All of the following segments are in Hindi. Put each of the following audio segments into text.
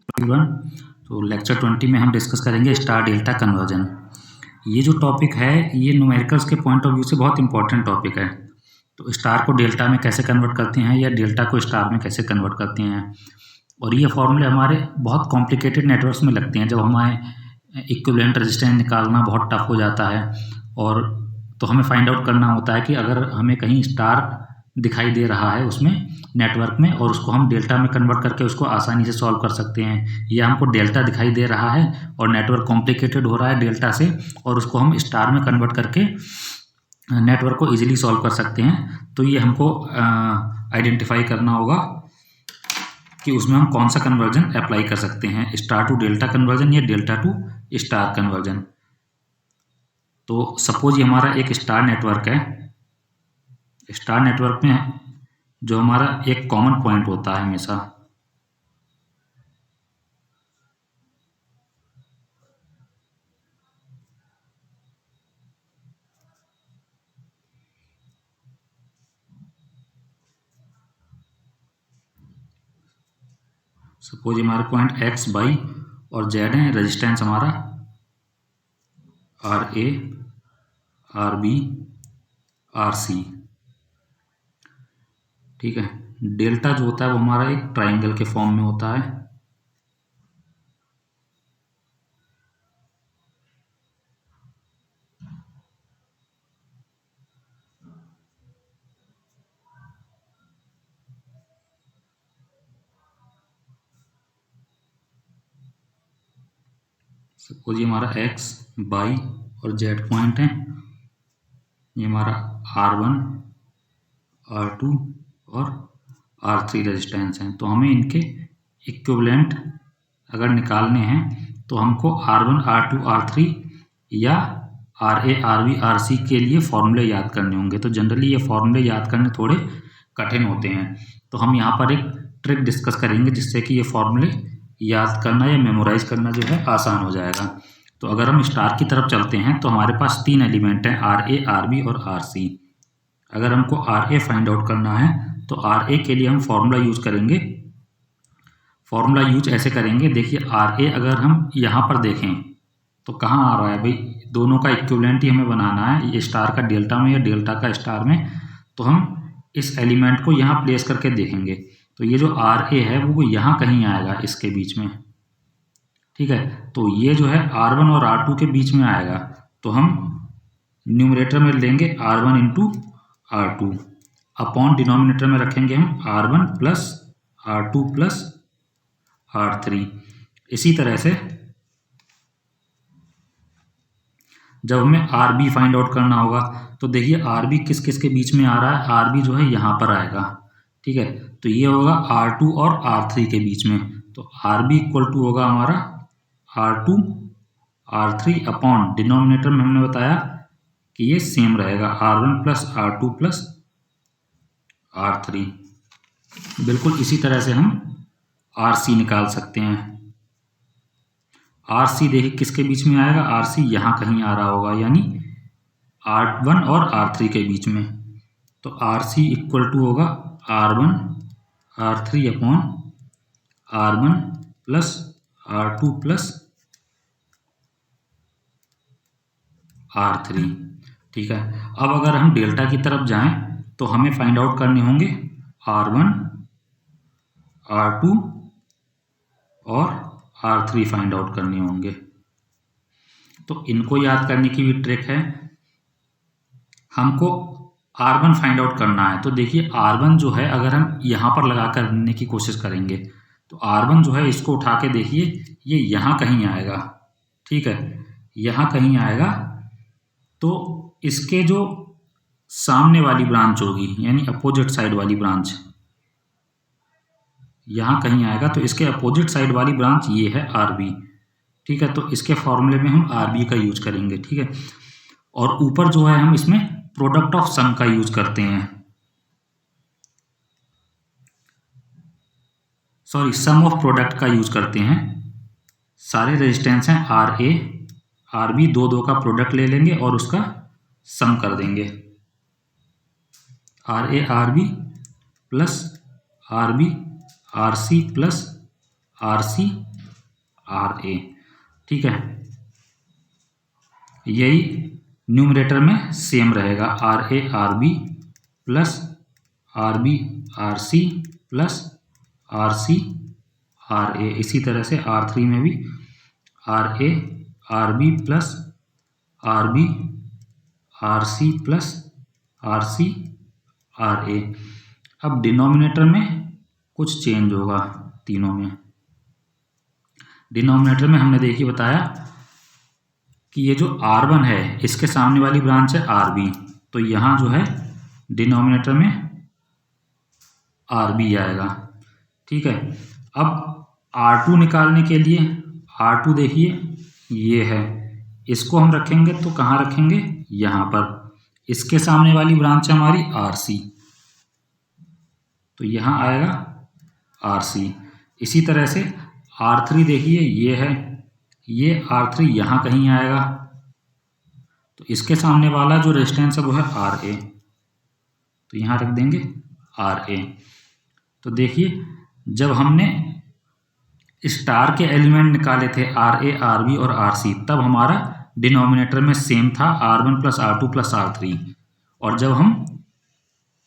एवरीवन, तो लेक्चर 20 में हम डिस्कस करेंगे स्टार डेल्टा कन्वर्जन। ये जो टॉपिक है ये न्यूमेरिकल्स के पॉइंट ऑफ व्यू से बहुत इंपॉर्टेंट टॉपिक है। तो स्टार को डेल्टा में कैसे कन्वर्ट करते हैं या डेल्टा को स्टार में कैसे कन्वर्ट करते हैं, और ये फॉर्मूले हमारे बहुत कॉम्प्लिकेटेड नेटवर्क्स में लगते हैं जब हमें इक्विवेलेंट रेजिस्टेंस निकालना बहुत टफ हो जाता है। और तो हमें फाइंड आउट करना होता है कि अगर हमें कहीं स्टार दिखाई दे रहा है उसमें नेटवर्क में और उसको हम डेल्टा में कन्वर्ट करके उसको आसानी से सॉल्व कर सकते हैं, या हमको डेल्टा दिखाई दे रहा है और नेटवर्क कॉम्प्लिकेटेड हो रहा है डेल्टा से और उसको हम स्टार में कन्वर्ट करके नेटवर्क को इजीली सॉल्व कर सकते हैं। तो ये हमको आइडेंटिफाई करना होगा कि उसमें हम कौन सा कन्वर्जन अप्लाई कर सकते हैं, स्टार टू डेल्टा कन्वर्जन या डेल्टा टू स्टार कन्वर्जन। तो सपोज ये हमारा एक स्टार नेटवर्क है। स्टार नेटवर्क में जो हमारा एक कॉमन पॉइंट होता है हमेशा, सपोज हमारा पॉइंट एक्स वाई और जेड है, रेजिस्टेंस हमारा R A R B R C, ठीक है। डेल्टा जो होता है वो हमारा एक ट्राइंगल के फॉर्म में होता है। सपोज ये हमारा एक्स वाई और जेड पॉइंट है, ये हमारा R1 R2 और R3 रेजिस्टेंस हैं। तो हमें इनके इक्विवेलेंट अगर निकालने हैं तो हमको R1 R2 R3 या RA RB RC के लिए फॉर्मूले याद करने होंगे। तो जनरली ये फॉर्मूले याद करने थोड़े कठिन होते हैं, तो हम यहाँ पर एक ट्रिक डिस्कस करेंगे जिससे कि ये फॉर्मूले याद करना या मेमोराइज करना जो है आसान हो जाएगा। तो अगर हम स्टार की तरफ चलते हैं तो हमारे पास 3 एलिमेंट हैं, RA RB और RC। अगर हमको RA फाइंड आउट करना है तो RA के लिए हम फॉर्मूला यूज करेंगे। फॉर्मूला यूज ऐसे करेंगे, देखिए RA अगर हम यहाँ पर देखें तो कहाँ आ रहा है भाई, दोनों का इक्विवेलेंट ही हमें बनाना है, ये स्टार का डेल्टा में या डेल्टा का स्टार में। तो हम इस एलिमेंट को यहाँ प्लेस करके देखेंगे तो ये जो RA है वो यहाँ कहीं आएगा इसके बीच में, ठीक है। तो ये जो है R1 और R2 के बीच में आएगा, तो हम न्यूमरेटर में लेंगे R1 into R2 upon denominator में रखेंगे हम R1 plus R2 plus R3। इसी तरह से जब हमें RB फाइंड आउट करना होगा तो देखिए RB किस किस के बीच में आ रहा है, RB जो है यहाँ पर आएगा, ठीक है। तो ये होगा R2 और R3 के बीच में, तो RB इक्वल टू होगा हमारा R2 R3 अपॉन डिनोमिनेटर में हमने बताया कि ये सेम रहेगा R1 plus R2 plus R3। बिल्कुल इसी तरह से हम RC निकाल सकते हैं। RC देखिए किसके बीच में आएगा, RC यहाँ कहीं आ रहा होगा, यानी R1 और R3 के बीच में। तो RC इक्वल टू होगा R1 R3 upon R1 plus R2 plus R3, ठीक है। अब अगर हम डेल्टा की तरफ जाएं तो हमें फाइंड आउट करने होंगे R1 R2 और R3 फाइंड आउट करने होंगे। तो इनको याद करने की भी ट्रिक है। हमको R1 फाइंड आउट करना है, तो देखिए R1 जो है अगर हम यहाँ पर लगा करने की कोशिश करेंगे तो R1 जो है इसको उठा के देखिए ये यहाँ कहीं आएगा, ठीक है, यहाँ कहीं आएगा। तो इसके जो सामने वाली ब्रांच होगी यानी अपोजिट साइड वाली ब्रांच यहाँ कहीं आएगा, तो इसके अपोजिट साइड वाली ब्रांच ये है RB, ठीक है। तो इसके फॉर्मूले में हम RB का यूज करेंगे, ठीक है। और ऊपर जो है हम इसमें प्रोडक्ट ऑफ सम का यूज करते हैं, सॉरी सम ऑफ प्रोडक्ट का यूज करते हैं। सारे रेजिस्टेंस हैं RA RB, दो दो का प्रोडक्ट ले लेंगे और उसका सम कर देंगे, RA RB plus RB RC plus RC R A. ठीक है, यही न्यूमरेटर में सेम रहेगा, R A R B plus R B R C plus R C R A. इसी तरह से आर थ्री में भी R A R B plus R B R C plus R C R A. अब डिनोमिनेटर में कुछ चेंज होगा तीनों में। डिनोमिनेटर में हमने देखिए बताया कि ये जो R1 है इसके सामने वाली ब्रांच है RB, तो यहाँ जो है डिनोमिनेटर में RB आएगा। ठीक है, अब R2 निकालने के लिए R2 देखिए ये है, इसको हम रखेंगे तो कहाँ रखेंगे, यहाँ पर। इसके सामने वाली ब्रांच है हमारी RC, तो यहाँ आएगा RC। इसी तरह से R3 देखिए ये है, ये R3 यहाँ कहीं आएगा, तो इसके सामने वाला जो रेजिस्टेंस है वो है RA, तो यहाँ रख देंगे RA। तो देखिए जब हमने स्टार के एलिमेंट निकाले थे RA RB और RC, तब हमारा डिनोमिनेटर में सेम था R1 plus R2 plus R3, और जब हम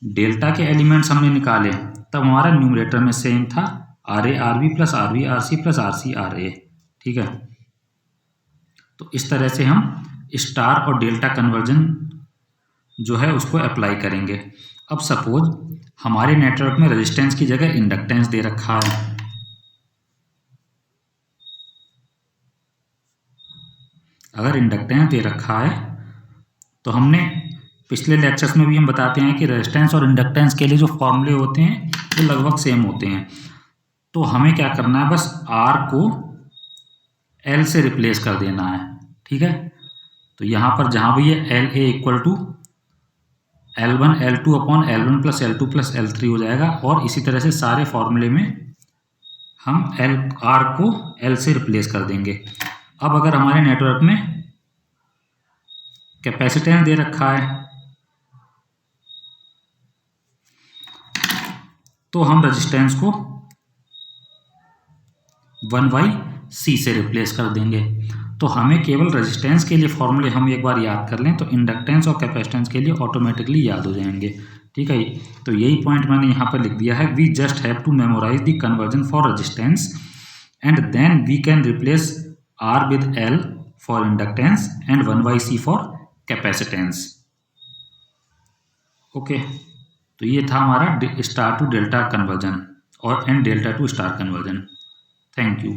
डेल्टा के एलिमेंट्स हमने निकाले तब हमारा न्यूमरेटर में सेम था RA RB plus RB RC plus RC RA। ठीक है, तो इस तरह से हम स्टार और डेल्टा कन्वर्जन जो है उसको अप्लाई करेंगे। अब सपोज हमारे नेटवर्क में रेजिस्टेंस की जगह इंडक्टेंस दे रखा है, अगर इंडक्टेंस दे रखा है तो हमने पिछले लेक्चर्स में भी हम बताते हैं कि रेजिस्टेंस और इंडक्टेंस के लिए जो फॉर्मूले होते हैं वो लगभग सेम होते हैं। तो हमें क्या करना है, बस R को L से रिप्लेस कर देना है। ठीक है, तो यहाँ पर जहाँ भी है L A equal to L1 L2 upon L1 plus L2 plus L3 हो जाएगा, और इसी तरह से सारे फॉर्मूले में हम R को L से रिप्लेस कर देंगे। अब अगर हमारे नेटवर्क में कैपेसिटेंस दे रखा है तो हम रेजिस्टेंस को 1/C से रिप्लेस कर देंगे। तो हमें केवल रेजिस्टेंस के लिए फॉर्मूले हम एक बार याद कर लें तो इंडक्टेंस और कैपेसिटेंस के लिए ऑटोमेटिकली याद हो जाएंगे। ठीक है, तो यही पॉइंट मैंने यहाँ पर लिख दिया है, we just have to memorize the conversion for resistance and then we can replace R with L for inductance and 1/C for capacitance। Okay, तो ये था हमारा स्टार टू डेल्टा कन्वर्जन और and delta to star conversion. Thank you.